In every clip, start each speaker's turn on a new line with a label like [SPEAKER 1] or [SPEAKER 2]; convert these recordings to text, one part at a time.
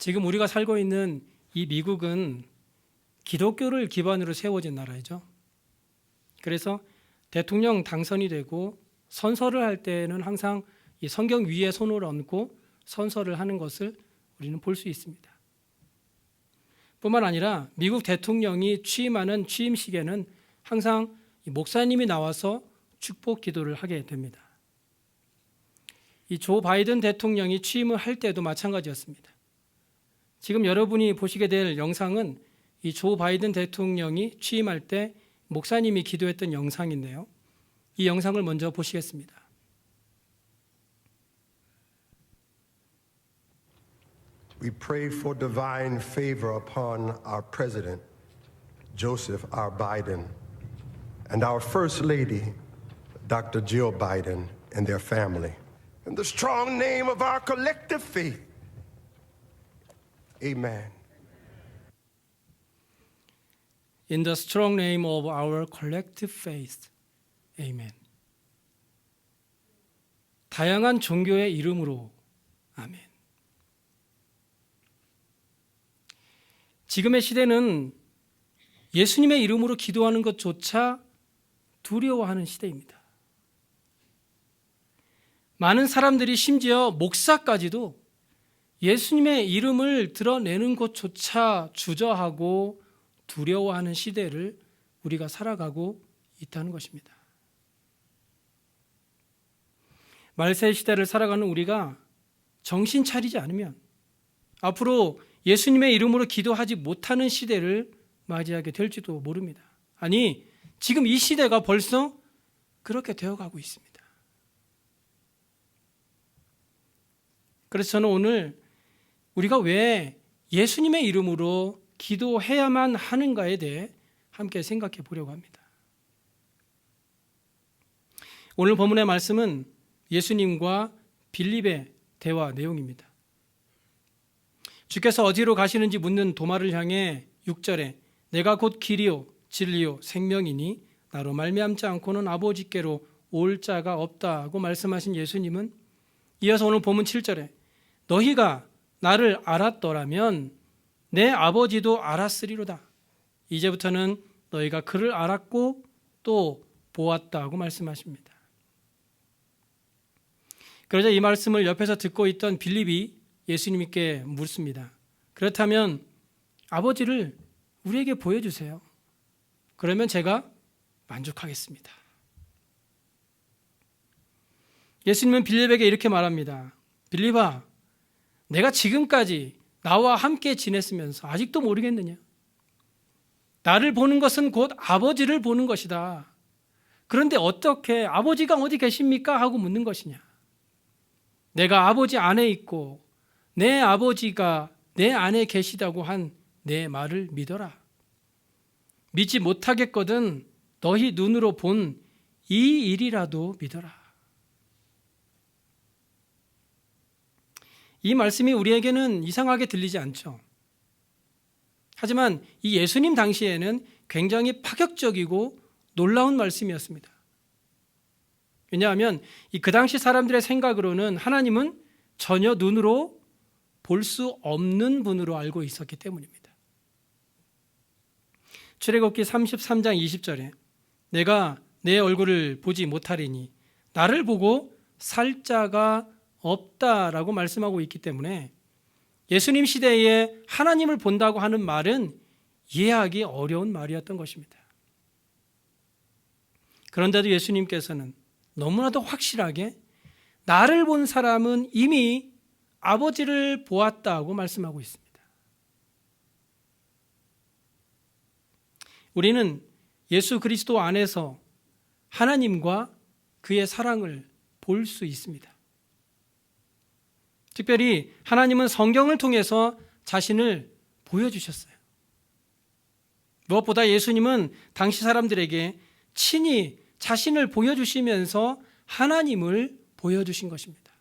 [SPEAKER 1] 지금 우리가 살고 있는 이 미국은 기독교를 기반으로 세워진 나라이죠. 그래서 대통령 당선이 되고 선서를 할 때는 항상 이 성경 위에 손을 얹고 선서를 하는 것을 우리는 볼 수 있습니다. 뿐만 아니라 미국 대통령이 취임하는 취임식에는 항상 목사님이 나와서 축복 기도를 하게 됩니다. 이 조 바이든 대통령이 취임을 할 때도 마찬가지였습니다. 지금 여러분이 보시게 될 영상은 이 조 바이든 대통령이 취임할 때 목사님이 기도했던 영상인데요. 이 영상을 먼저 보시겠습니다.
[SPEAKER 2] We pray for divine favor upon our president, Joseph R. Biden, and our First Lady, Dr. Jill Biden, and their family. In the strong name of our collective faith, amen.
[SPEAKER 1] In the strong name of our collective faith, amen. 다양한 종교의 이름으로, 아멘. 지금의 시대는 예수님의 이름으로 기도하는 것조차 두려워하는 시대입니다. 많은 사람들이 심지어 목사까지도 예수님의 이름을 드러내는 것조차 주저하고 두려워하는 시대를 우리가 살아가고 있다는 것입니다. 말세 시대를 살아가는 우리가 정신 차리지 않으면 앞으로 예수님의 이름으로 기도하지 못하는 시대를 맞이하게 될지도 모릅니다. 아니, 지금 이 시대가 벌써 그렇게 되어가고 있습니다. 그래서 저는 오늘 우리가 왜 예수님의 이름으로 기도해야만 하는가에 대해 함께 생각해 보려고 합니다. 오늘 본문의 말씀은 예수님과 빌립의 대화 내용입니다. 주께서 어디로 가시는지 묻는 도마를 향해 6절에 내가 곧 길이요 진리요 생명이니 나로 말미암지 않고는 아버지께로 올 자가 없다고 말씀하신 예수님은 이어서 오늘 본문 7절에 너희가 나를 알았더라면 내 아버지도 알았으리로다. 이제부터는 너희가 그를 알았고 또 보았다고 말씀하십니다. 그러자 이 말씀을 옆에서 듣고 있던 빌립이 예수님께 묻습니다. 그렇다면 아버지를 우리에게 보여주세요. 그러면 제가 만족하겠습니다. 예수님은 빌립에게 이렇게 말합니다. 빌립아, 내가 지금까지 나와 함께 지냈으면서 아직도 모르겠느냐? 나를 보는 것은 곧 아버지를 보는 것이다. 그런데 어떻게 아버지가 어디 계십니까? 하고 묻는 것이냐? 내가 아버지 안에 있고 내 아버지가 내 안에 계시다고 한 내 말을 믿어라. 믿지 못하겠거든 너희 눈으로 본 이 일이라도 믿어라. 이 말씀이 우리에게는 이상하게 들리지 않죠. 하지만 이 예수님 당시에는 굉장히 파격적이고 놀라운 말씀이었습니다. 왜냐하면 그 당시 사람들의 생각으로는 하나님은 전혀 눈으로 볼 수 없는 분으로 알고 있었기 때문입니다. 출애굽기 33장 20절에 내가 내 얼굴을 보지 못하리니 나를 보고 살 자가 없다라고 말씀하고 있기 때문에 예수님 시대에 하나님을 본다고 하는 말은 이해하기 어려운 말이었던 것입니다. 그런데도 예수님께서는 너무나도 확실하게 나를 본 사람은 이미 아버지를 보았다고 말씀하고 있습니다. 우리는 예수 그리스도 안에서 하나님과 그의 사랑을 볼 수 있습니다. 특별히 하나님은 성경을 통해서 자신을 보여주셨어요. 무엇보다 예수님은 당시 사람들에게 친히 자신을 보여주시면서 하나님을 보여주신 것입니다.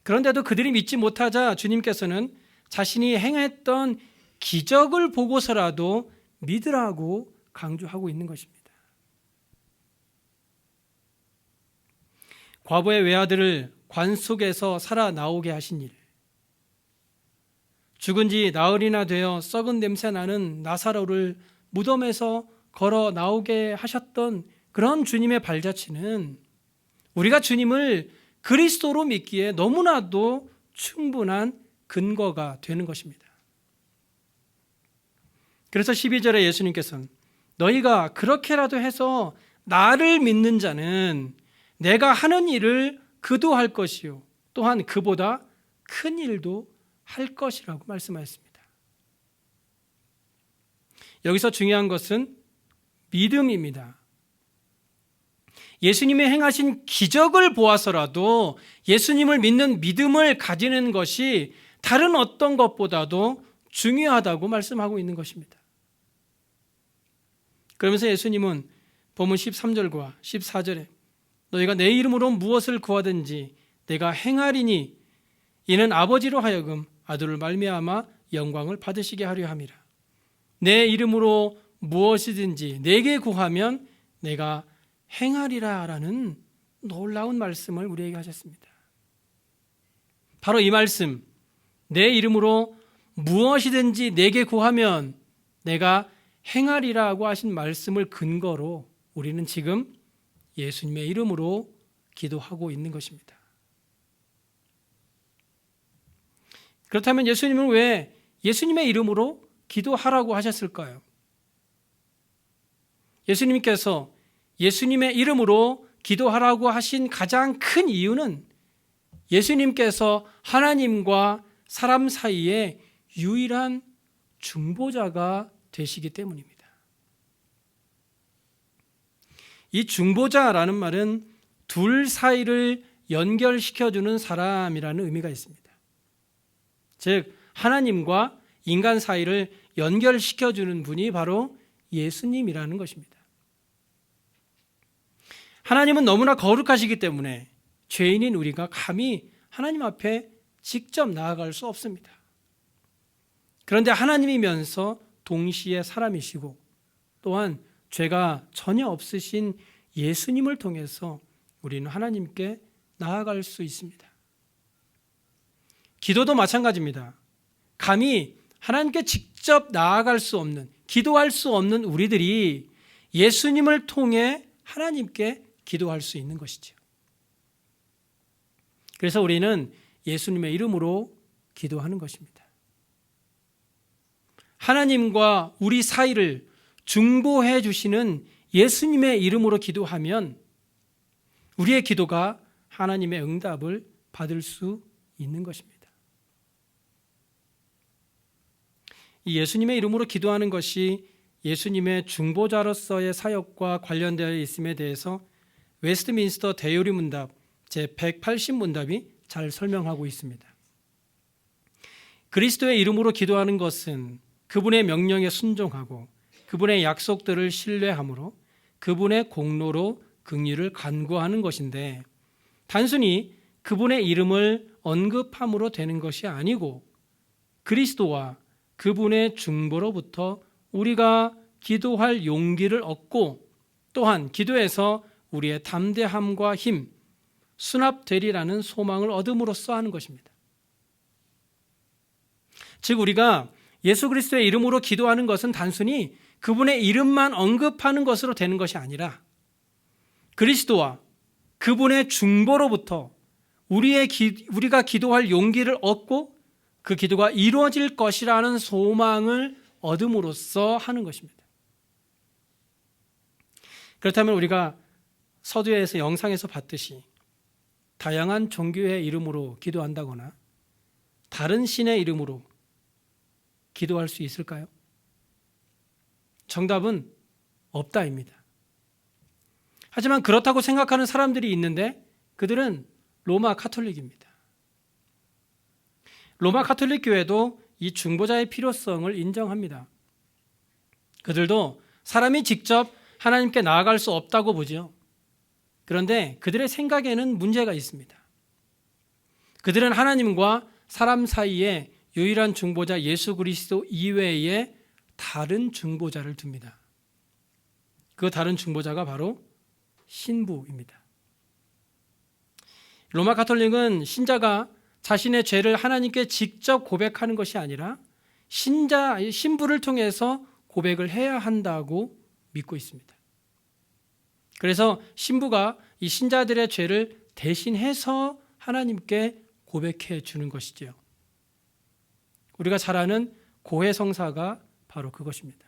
[SPEAKER 1] 그런데도 그들이 믿지 못하자 주님께서는 자신이 행했던 기적을 보고서라도 믿으라고 강조하고 있는 것입니다. 과부의 외아들을 관 속에서 살아나오게 하신 일, 죽은 지 나흘이나 되어 썩은 냄새 나는 나사로를 무덤에서 걸어 나오게 하셨던 그런 주님의 발자취는 우리가 주님을 그리스도로 믿기에 너무나도 충분한 근거가 되는 것입니다. 그래서 12절에 예수님께서는 너희가 그렇게라도 해서 나를 믿는 자는 내가 하는 일을 그도 할 것이요 또한 그보다 큰 일도 할 것이라고 말씀하셨습니다. 여기서 중요한 것은 믿음입니다. 예수님이 행하신 기적을 보아서라도 예수님을 믿는 믿음을 가지는 것이 다른 어떤 것보다도 중요하다고 말씀하고 있는 것입니다. 그러면서 예수님은 본문 13절과 14절에 너희가 내 이름으로 무엇을 구하든지 내가 행하리니 이는 아버지로 하여금 아들을 말미암아 영광을 받으시게 하려 함이라. 내 이름으로 무엇이든지 내게 구하면 내가 행하리라 라는 놀라운 말씀을 우리에게 하셨습니다. 바로 이 말씀, 내 이름으로 무엇이든지 내게 구하면 내가 행하리라고 하신 말씀을 근거로 우리는 지금 예수님의 이름으로 기도하고 있는 것입니다. 그렇다면 예수님은 왜 예수님의 이름으로 기도하라고 하셨을까요? 예수님께서 예수님의 이름으로 기도하라고 하신 가장 큰 이유는 예수님께서 하나님과 사람 사이에 유일한 중보자가 되시기 때문입니다. 이 중보자라는 말은 둘 사이를 연결시켜주는 사람이라는 의미가 있습니다. 즉 하나님과 인간 사이를 연결시켜주는 분이 바로 예수님이라는 것입니다. 하나님은 너무나 거룩하시기 때문에 죄인인 우리가 감히 하나님 앞에 직접 나아갈 수 없습니다. 그런데 하나님이면서 동시에 사람이시고 또한 죄가 전혀 없으신 예수님을 통해서 우리는 하나님께 나아갈 수 있습니다. 기도도 마찬가지입니다. 감히 하나님께 직접 나아갈 수 없는, 기도할 수 없는 우리들이 예수님을 통해 하나님께 기도할 수 있는 것이죠. 그래서 우리는 예수님의 이름으로 기도하는 것입니다. 하나님과 우리 사이를 중보해 주시는 예수님의 이름으로 기도하면 우리의 기도가 하나님의 응답을 받을 수 있는 것입니다. 이 예수님의 이름으로 기도하는 것이 예수님의 중보자로서의 사역과 관련되어 있음에 대해서 웨스트민스터 대요리 문답 제180문답이 잘 설명하고 있습니다. 그리스도의 이름으로 기도하는 것은 그분의 명령에 순종하고 그분의 약속들을 신뢰함으로 그분의 공로로 긍휼을 간구하는 것인데 단순히 그분의 이름을 언급함으로 되는 것이 아니고 그리스도와 그분의 중보로부터 우리가 기도할 용기를 얻고 또한 기도에서 우리의 담대함과 힘, 수납되리라는 소망을 얻음으로써 하는 것입니다. 즉 우리가 예수 그리스도의 이름으로 기도하는 것은 단순히 그분의 이름만 언급하는 것으로 되는 것이 아니라 그리스도와 그분의 중보로부터 우리가 기도할 용기를 얻고 그 기도가 이루어질 것이라는 소망을 얻음으로써 하는 것입니다. 그렇다면 우리가 서두에서 영상에서 봤듯이 다양한 종교의 이름으로 기도한다거나 다른 신의 이름으로 기도할 수 있을까요? 정답은 없다입니다. 하지만 그렇다고 생각하는 사람들이 있는데 그들은 로마 카톨릭입니다. 로마 카톨릭 교회도 이 중보자의 필요성을 인정합니다. 그들도 사람이 직접 하나님께 나아갈 수 없다고 보죠. 그런데 그들의 생각에는 문제가 있습니다. 그들은 하나님과 사람 사이에 유일한 중보자 예수 그리스도 이외에 다른 중보자를 둡니다. 그 다른 중보자가 바로 신부입니다. 로마 카톨릭은 신자가 자신의 죄를 하나님께 직접 고백하는 것이 아니라 신부를 통해서 고백을 해야 한다고 믿고 있습니다. 그래서 신부가 이 신자들의 죄를 대신해서 하나님께 고백해 주는 것이지요. 우리가 잘 아는 고해성사가 바로 그것입니다.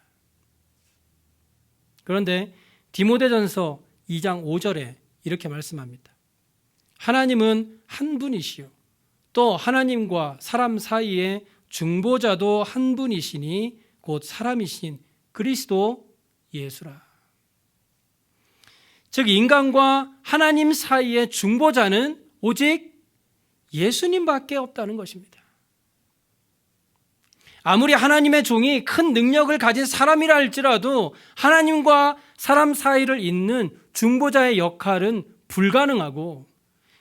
[SPEAKER 1] 그런데 디모데전서 2장 5절에 이렇게 말씀합니다. 하나님은 한 분이시요 또 하나님과 사람 사이에 중보자도 한 분이시니 곧 사람이신 그리스도 예수라. 즉 인간과 하나님 사이의 중보자는 오직 예수님밖에 없다는 것입니다. 아무리 하나님의 종이 큰 능력을 가진 사람이라 할지라도 하나님과 사람 사이를 잇는 중보자의 역할은 불가능하고,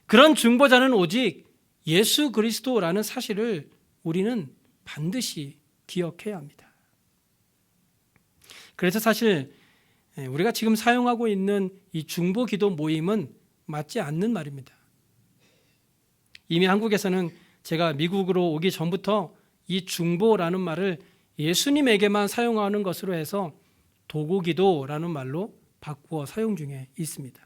[SPEAKER 1] 그런 중보자는 오직 예수 그리스도라는 사실을 우리는 반드시 기억해야 합니다. 그래서 사실 우리가 지금 사용하고 있는 이 중보 기도 모임은 맞지 않는 말입니다. 이미 한국에서는 제가 미국으로 오기 전부터 이 중보라는 말을 예수님에게만 사용하는 것으로 해서 도구기도라는 말로 바꾸어 사용 중에 있습니다.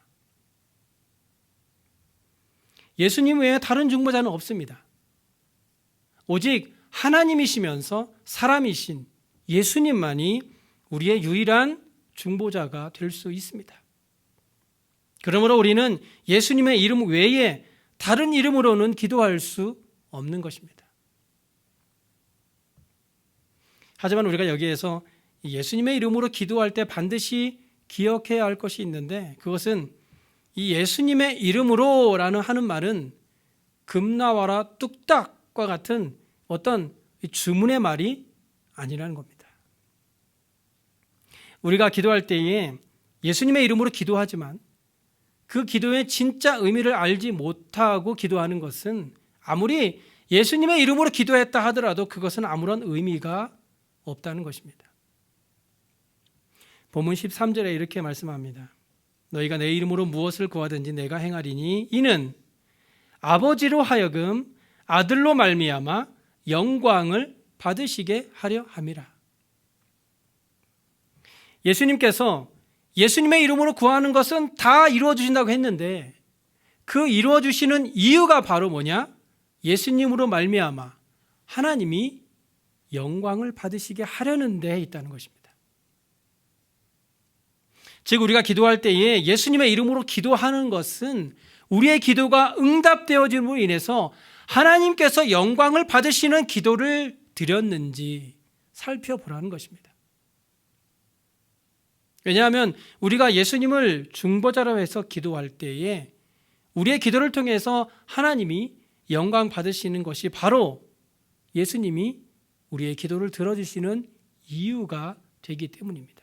[SPEAKER 1] 예수님 외에 다른 중보자는 없습니다. 오직 하나님이시면서 사람이신 예수님만이 우리의 유일한 중보자가 될 수 있습니다. 그러므로 우리는 예수님의 이름 외에 다른 이름으로는 기도할 수 없는 것입니다. 하지만 우리가 여기에서 예수님의 이름으로 기도할 때 반드시 기억해야 할 것이 있는데, 그것은 이 예수님의 이름으로라는 하는 말은 금나와라 뚝딱과 같은 어떤 주문의 말이 아니라는 겁니다. 우리가 기도할 때에 예수님의 이름으로 기도하지만 그 기도의 진짜 의미를 알지 못하고 기도하는 것은 아무리 예수님의 이름으로 기도했다 하더라도 그것은 아무런 의미가 없다는 것입니다. 본문 13절에 이렇게 말씀합니다. 너희가 내 이름으로 무엇을 구하든지 내가 행하리니 이는 아버지로 하여금 아들로 말미암아 영광을 받으시게 하려 함이라. 예수님께서 예수님의 이름으로 구하는 것은 다 이루어 주신다고 했는데, 그 이루어 주시는 이유가 바로 뭐냐? 예수님으로 말미암아 하나님이 영광을 받으시게 하려는 데 있다는 것입니다. 즉 우리가 기도할 때에 예수님의 이름으로 기도하는 것은 우리의 기도가 응답되어짐으로 인해서 하나님께서 영광을 받으시는 기도를 드렸는지 살펴보라는 것입니다. 왜냐하면 우리가 예수님을 중보자로 해서 기도할 때에 우리의 기도를 통해서 하나님이 영광 받으시는 것이 바로 예수님이 우리의 기도를 들어주시는 이유가 되기 때문입니다.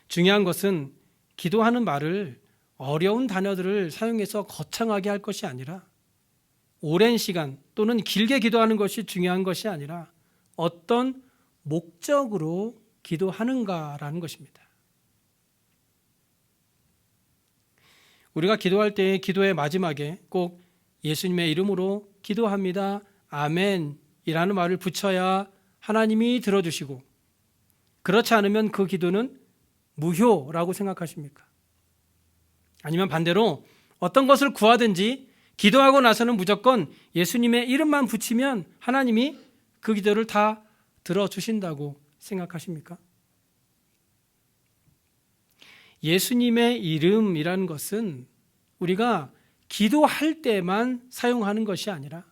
[SPEAKER 1] 중요한 것은 기도하는 말을 어려운 단어들을 사용해서 거창하게 할 것이 아니라, 오랜 시간 또는 길게 기도하는 것이 중요한 것이 아니라 어떤 목적으로 기도하는가라는 것입니다. 우리가 기도할 때 기도의 마지막에 꼭 예수님의 이름으로 기도합니다, 아멘이라는 말을 붙여야 하나님이 들어주시고, 그렇지 않으면 그 기도는 무효라고 생각하십니까? 아니면 반대로 어떤 것을 구하든지 기도하고 나서는 무조건 예수님의 이름만 붙이면 하나님이 그 기도를 다 들어주신다고 생각하십니까? 예수님의 이름이라는 것은 우리가 기도할 때만 사용하는 것이 아니라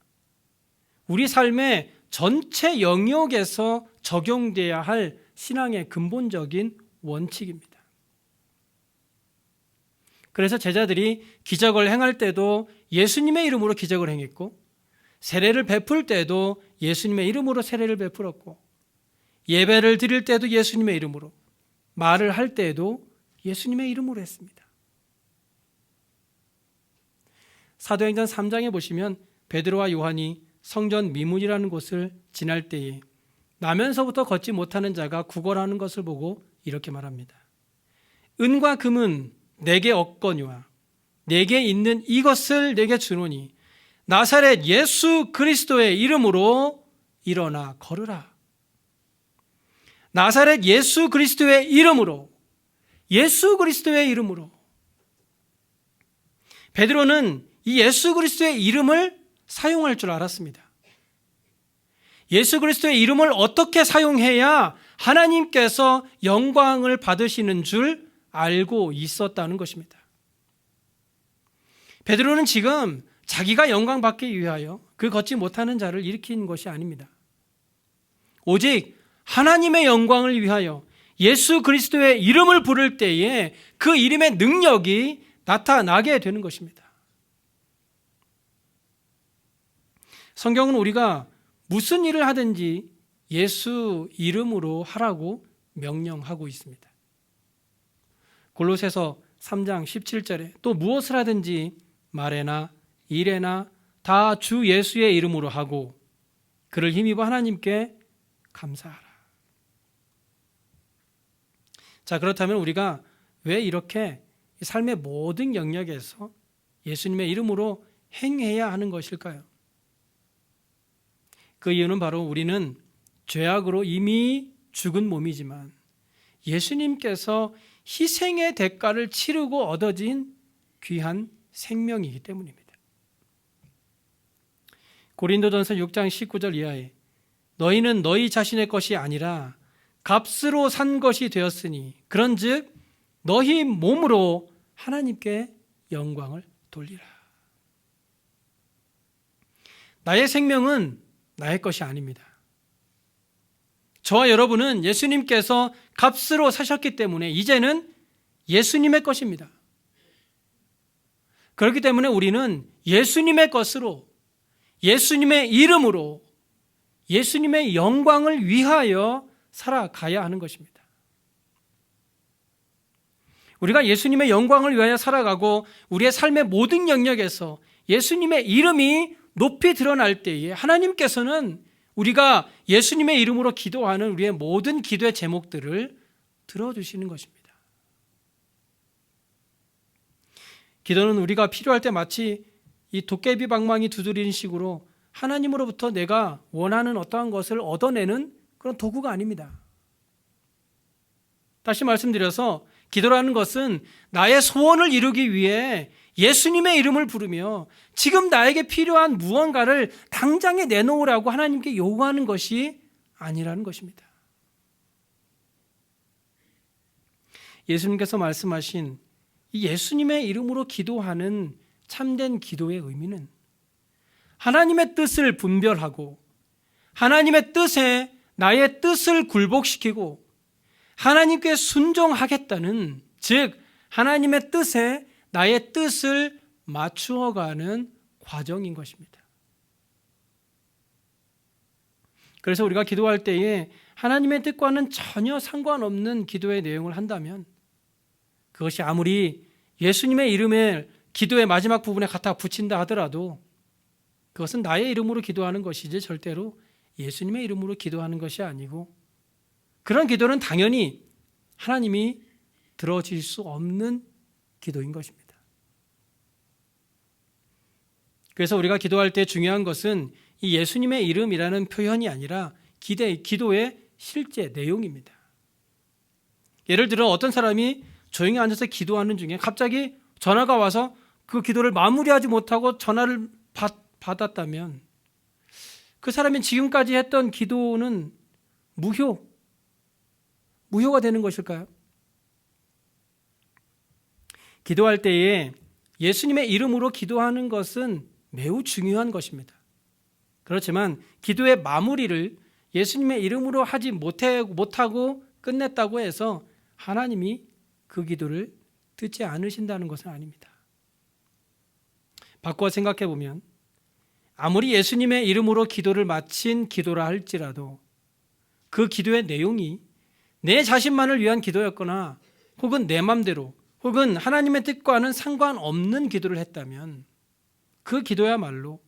[SPEAKER 1] 우리 삶의 전체 영역에서 적용돼야 할 신앙의 근본적인 원칙입니다. 그래서 제자들이 기적을 행할 때도 예수님의 이름으로 기적을 행했고, 세례를 베풀 때도 예수님의 이름으로 세례를 베풀었고, 예배를 드릴 때도 예수님의 이름으로, 말을 할 때도 예수님의 이름으로 했습니다. 사도행전 3장에 보시면 베드로와 요한이 성전 미문이라는 곳을 지날 때에 나면서부터 걷지 못하는 자가 구걸하는 것을 보고 이렇게 말합니다. 은과 금은 내게 없거니와 내게 있는 이것을 내게 주노니 나사렛 예수 그리스도의 이름으로 일어나 걸으라. 나사렛 예수 그리스도의 이름으로, 예수 그리스도의 이름으로. 베드로는 이 예수 그리스도의 이름을 사용할 줄 알았습니다. 예수 그리스도의 이름을 어떻게 사용해야 하나님께서 영광을 받으시는 줄 알고 있었다는 것입니다. 베드로는 지금 자기가 영광 받기 위하여 그 걷지 못하는 자를 일으킨 것이 아닙니다. 오직 하나님의 영광을 위하여 예수 그리스도의 이름을 부를 때에 그 이름의 능력이 나타나게 되는 것입니다. 성경은 우리가 무슨 일을 하든지 예수 이름으로 하라고 명령하고 있습니다. 골로새서 3장 17절에 또 무엇을 하든지 말에나 일에나 다 주 예수의 이름으로 하고 그를 힘입어 하나님께 감사하라. 자, 그렇다면 우리가 왜 이렇게 삶의 모든 영역에서 예수님의 이름으로 행해야 하는 것일까요? 그 이유는 바로 우리는 죄악으로 이미 죽은 몸이지만 예수님께서 희생의 대가를 치르고 얻어진 귀한 생명이기 때문입니다. 고린도전서 6장 19절 이하에 너희는 너희 자신의 것이 아니라 값으로 산 것이 되었으니 그런즉 너희 몸으로 하나님께 영광을 돌리라. 나의 생명은 나의 것이 아닙니다. 저와 여러분은 예수님께서 값으로 사셨기 때문에 이제는 예수님의 것입니다. 그렇기 때문에 우리는 예수님의 것으로, 예수님의 이름으로, 예수님의 영광을 위하여 살아가야 하는 것입니다. 우리가 예수님의 영광을 위하여 살아가고 우리의 삶의 모든 영역에서 예수님의 이름이 높이 드러날 때에 하나님께서는 우리가 예수님의 이름으로 기도하는 우리의 모든 기도의 제목들을 들어주시는 것입니다. 기도는 우리가 필요할 때 마치 이 도깨비 방망이 두드리는 식으로 하나님으로부터 내가 원하는 어떠한 것을 얻어내는 그런 도구가 아닙니다. 다시 말씀드려서 기도라는 것은 나의 소원을 이루기 위해 예수님의 이름을 부르며 지금 나에게 필요한 무언가를 당장에 내놓으라고 하나님께 요구하는 것이 아니라는 것입니다. 예수님께서 말씀하신 이 예수님의 이름으로 기도하는 참된 기도의 의미는 하나님의 뜻을 분별하고 하나님의 뜻에 나의 뜻을 굴복시키고 하나님께 순종하겠다는, 즉 하나님의 뜻에 나의 뜻을 맞추어가는 과정인 것입니다. 그래서 우리가 기도할 때에 하나님의 뜻과는 전혀 상관없는 기도의 내용을 한다면 그것이 아무리 예수님의 이름을 기도의 마지막 부분에 갖다 붙인다 하더라도 그것은 나의 이름으로 기도하는 것이지 절대로 예수님의 이름으로 기도하는 것이 아니고, 그런 기도는 당연히 하나님이 들어줄 수 없는 기도인 것입니다. 그래서 우리가 기도할 때 중요한 것은 이 예수님의 이름이라는 표현이 아니라 기도의 실제 내용입니다. 예를 들어 어떤 사람이 조용히 앉아서 기도하는 중에 갑자기 전화가 와서 그 기도를 마무리하지 못하고 전화를 받았다면 그 사람이 지금까지 했던 기도는 무효가 되는 것일까요? 기도할 때에 예수님의 이름으로 기도하는 것은 매우 중요한 것입니다. 그렇지만 기도의 마무리를 예수님의 이름으로 하지 못하고 끝냈다고 해서 하나님이 그 기도를 듣지 않으신다는 것은 아닙니다. 바꿔 생각해 보면 아무리 예수님의 이름으로 기도를 마친 기도라 할지라도 그 기도의 내용이 내 자신만을 위한 기도였거나 혹은 내 맘대로 혹은 하나님의 뜻과는 상관없는 기도를 했다면 그 기도야말로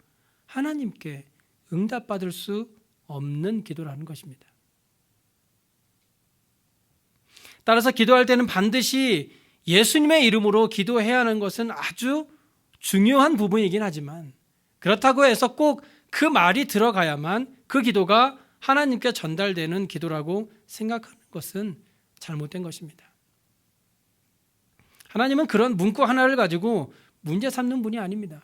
[SPEAKER 1] 하나님께 응답받을 수 없는 기도라는 것입니다. 따라서 기도할 때는 반드시 예수님의 이름으로 기도해야 하는 것은 아주 중요한 부분이긴 하지만 그렇다고 해서 꼭 그 말이 들어가야만 그 기도가 하나님께 전달되는 기도라고 생각하는 것은 잘못된 것입니다. 하나님은 그런 문구 하나를 가지고 문제 삼는 분이 아닙니다.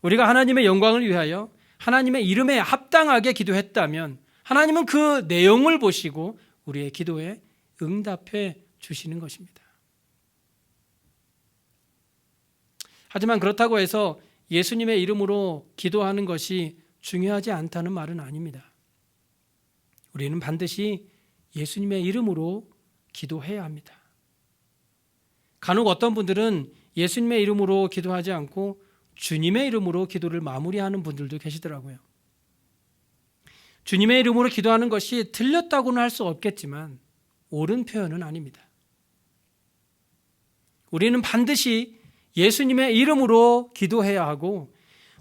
[SPEAKER 1] 우리가 하나님의 영광을 위하여 하나님의 이름에 합당하게 기도했다면 하나님은 그 내용을 보시고 우리의 기도에 응답해 주시는 것입니다. 하지만 그렇다고 해서 예수님의 이름으로 기도하는 것이 중요하지 않다는 말은 아닙니다. 우리는 반드시 예수님의 이름으로 기도해야 합니다. 간혹 어떤 분들은 예수님의 이름으로 기도하지 않고 주님의 이름으로 기도를 마무리하는 분들도 계시더라고요. 주님의 이름으로 기도하는 것이 틀렸다고는 할 수 없겠지만 옳은 표현은 아닙니다. 우리는 반드시 예수님의 이름으로 기도해야 하고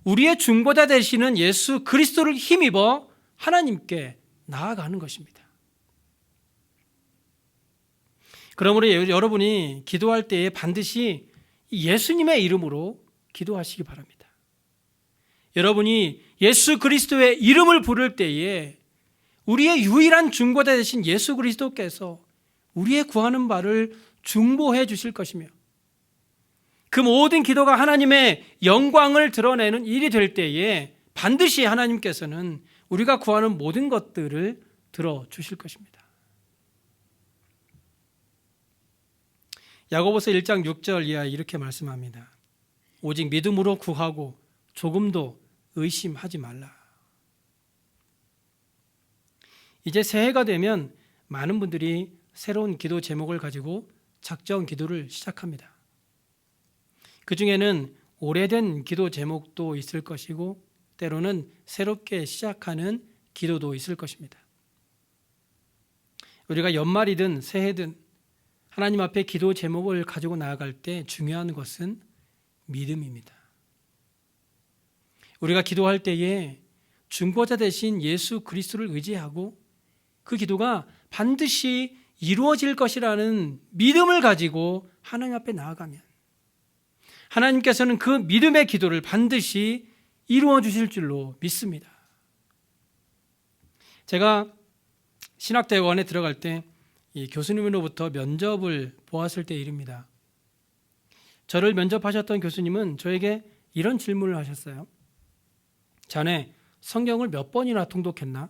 [SPEAKER 1] 우리의 중보자 되시는 예수 그리스도를 힘입어 하나님께 나아가는 것입니다. 그러므로 여러분이 기도할 때에 반드시 예수님의 이름으로 기도하시기 바랍니다. 여러분이 예수 그리스도의 이름을 부를 때에 우리의 유일한 중보자 되신 예수 그리스도께서 우리의 구하는 바를 중보해 주실 것이며 그 모든 기도가 하나님의 영광을 드러내는 일이 될 때에 반드시 하나님께서는 우리가 구하는 모든 것들을 들어주실 것입니다. 야고보서 1장 6절 이하에 이렇게 말씀합니다. 오직 믿음으로 구하고 조금도 의심하지 말라. 이제 새해가 되면 많은 분들이 새로운 기도 제목을 가지고 작정 기도를 시작합니다. 그 중에는 오래된 기도 제목도 있을 것이고 때로는 새롭게 시작하는 기도도 있을 것입니다. 우리가 연말이든 새해든 하나님 앞에 기도 제목을 가지고 나아갈 때 중요한 것은 믿음입니다. 우리가 기도할 때에 중보자 되신 예수 그리스도를 의지하고 그 기도가 반드시 이루어질 것이라는 믿음을 가지고 하나님 앞에 나아가면 하나님께서는 그 믿음의 기도를 반드시 이루어 주실 줄로 믿습니다. 제가 신학대학원에 들어갈 때 이 교수님으로부터 면접을 보았을 때 일입니다. 저를 면접하셨던 교수님은 저에게 이런 질문을 하셨어요. 자네 성경을 몇 번이나 통독했나?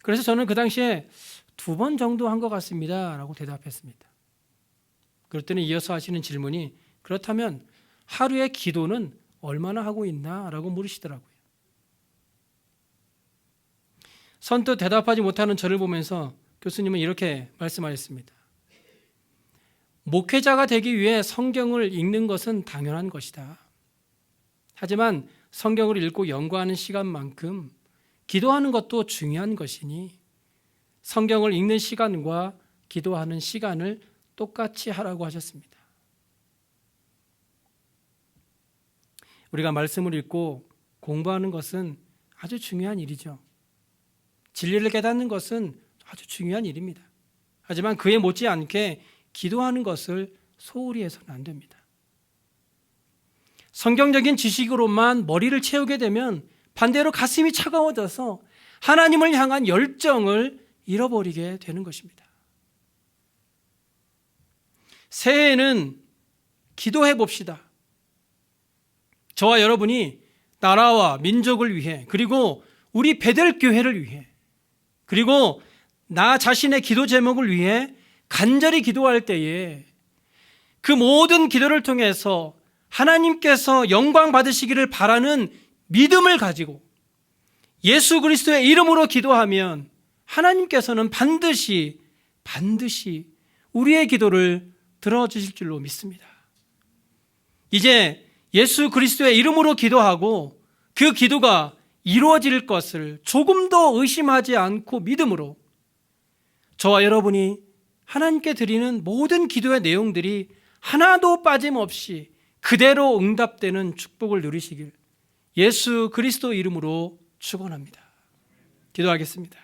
[SPEAKER 1] 그래서 저는 그 당시에 2번 정도 한 것 같습니다 라고 대답했습니다. 그랬더니 이어서 하시는 질문이 그렇다면 하루에 기도는 얼마나 하고 있나? 라고 물으시더라고요. 선뜻 대답하지 못하는 저를 보면서 교수님은 이렇게 말씀하셨습니다. 목회자가 되기 위해 성경을 읽는 것은 당연한 것이다. 하지만 성경을 읽고 연구하는 시간만큼 기도하는 것도 중요한 것이니 성경을 읽는 시간과 기도하는 시간을 똑같이 하라고 하셨습니다. 우리가 말씀을 읽고 공부하는 것은 아주 중요한 일이죠. 진리를 깨닫는 것은 아주 중요한 일입니다. 하지만 그에 못지않게 기도하는 것을 소홀히 해서는 안 됩니다. 성경적인 지식으로만 머리를 채우게 되면 반대로 가슴이 차가워져서 하나님을 향한 열정을 잃어버리게 되는 것입니다. 새해에는 기도해 봅시다. 저와 여러분이 나라와 민족을 위해 그리고 우리 베델교회를 위해 그리고 나 자신의 기도 제목을 위해 간절히 기도할 때에 그 모든 기도를 통해서 하나님께서 영광 받으시기를 바라는 믿음을 가지고 예수 그리스도의 이름으로 기도하면 하나님께서는 반드시 우리의 기도를 들어주실 줄로 믿습니다. 이제 예수 그리스도의 이름으로 기도하고 그 기도가 이루어질 것을 조금도 의심하지 않고 믿음으로 저와 여러분이 하나님께 드리는 모든 기도의 내용들이 하나도 빠짐없이 그대로 응답되는 축복을 누리시길 예수 그리스도 이름으로 축원합니다. 기도하겠습니다.